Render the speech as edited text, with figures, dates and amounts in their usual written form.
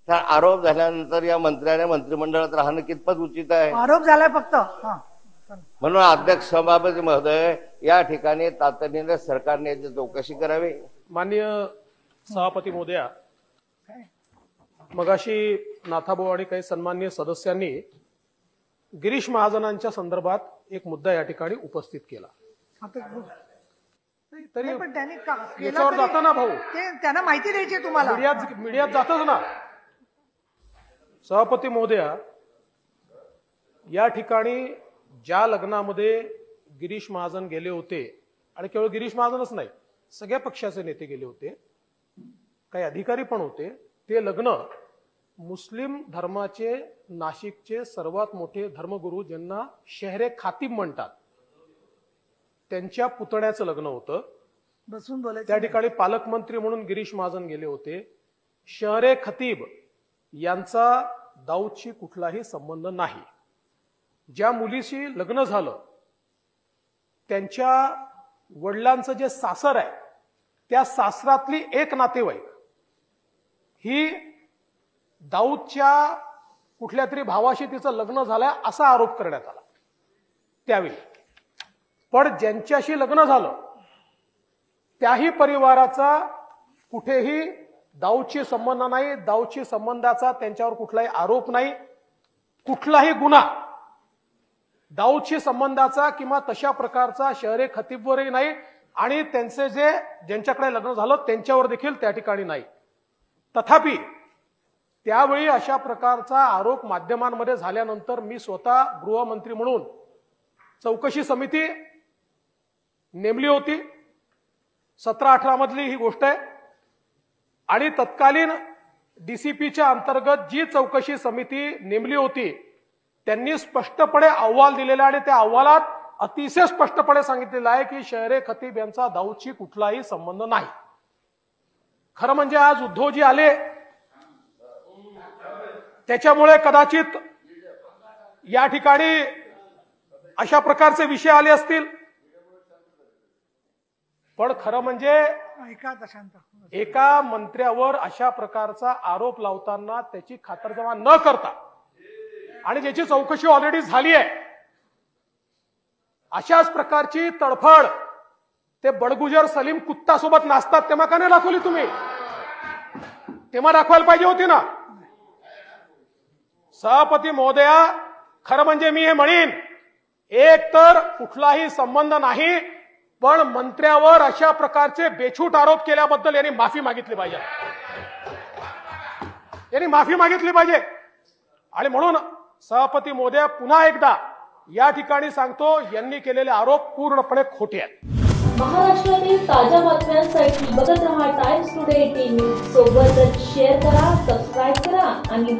तर आरोप झाल्यानंतर या मंत्र्याने मंत्रिमंडळात राहणं कितपत उचित आहे? आरोप झालाय फक्त. म्हणून अध्यक्ष सभापती महोदय, या ठिकाणी तातडीने सरकारने याची चौकशी करावी. माननीय सभापती महोदया, मगाशी नाथाभाऊ आणि काही सन्माननीय सदस्यांनी गिरीश महाजनांच्या संदर्भात एक मुद्दा या ठिकाणी उपस्थित केला. तरी पण त्यांनी याच्यावर जातं ना भाऊ, त्यांना माहिती द्यायची तुम्हाला, मीडियात जातच ना. सभापती महोदया, या ठिकाणी ज्या लग्नामध्ये गिरीश महाजन गेले होते, आणि केवळ गिरीश महाजनच नाही, सगळ्या पक्षाचे नेते गेले होते, काही अधिकारी पण होते, ते लग्न मुस्लिम धर्माचे नाशिकचे सर्वात मोठे धर्मगुरू, ज्यांना शहरे खातीब म्हणतात, त्यांच्या पुतण्याचं लग्न होतं. बसून बोलायचं. त्या ठिकाणी पालकमंत्री म्हणून गिरीश महाजन गेले होते. शहरे खतीब यांचा दाऊदशी कुठलाही संबंध नाही. ज्या मुलीशी लग्न झालं त्यांच्या वडिलांचं जे सासर आहे, त्या सासरातली एक नातेवाईक ही दाऊदच्या कुठल्या तरी भावाशी तिचं लग्न झालंय असा आरोप करण्यात आला त्यावेळी. पण ज्यांच्याशी लग्न झालं त्याही परिवाराचा कुठेही दाऊदशी संबंध नाही, दाऊदशी संबंधाचा त्यांच्यावर कुठलाही आरोप नाही, कुठलाही गुन्हा दाऊदशी संबंधाचा किंवा तशा प्रकारचा शहरे खतीबवरही नाही, आणि त्यांचे ज्यांच्याकडे लग्न झालं त्यांच्यावर देखील त्या ठिकाणी नाही. तथापि त्यावेळी अशा प्रकारचा आरोप माध्यमांमध्ये झाल्यानंतर मी स्वतः गृहमंत्री म्हणून चौकशी समिती नेमली होती. 17-18 मधली ही गोष्ट आहे. आणि तत्कालीन डीसीपीच्या अंतर्गत जी चौकशी समिती नेमली होती त्यांनी स्पष्टपणे अहवाल दिलेला, आणि त्या अहवालात अतिशय स्पष्टपणे सांगितलेलं आहे की शहरे खतीब यांचा दाऊदशी कुठलाही संबंध नाही. खरं म्हणजे आज उद्धवजी आले त्याच्यामुळे कदाचित या ठिकाणी अशा प्रकारचे विषय आले असतील, पण खरं म्हणजे एका मंत्र्यावर अशा प्रकारचा आरोप लावताना त्याची खातरजमा न करता, आणि ज्याची चौकशी ऑलरेडी झाली आहे, अशाच प्रकारची तडफड ते बडगुजर सलीम कुत्ता सोबत नाचतात तेव्हा का नाही दाखवली तुम्ही? तेव्हा दाखवायला पाहिजे होती ना. सभापती महोदया, खरं म्हणजे मी हे म्हणेन, एक तर कुठलाही संबंध नाही, पण मंत्र्यावर अशा प्रकारचे बेछूट आरोप केल्याबद्दल यांनी माफी मागितली पाहिजे, यांनी माफी मागितली पाहिजे. आणि म्हणून सभापती महोदया, पुन्हा एकदा या ठिकाणी सांगतो, यांनी केलेले आरोप पूर्णपणे खोटे आहेत. महाराष्ट्रातील ताज्या बातम्यांसाठी बघत रहा टाइम्स टुडे टीव्ही. सोबतच शेअर करा, सबस्क्राईब करा आणि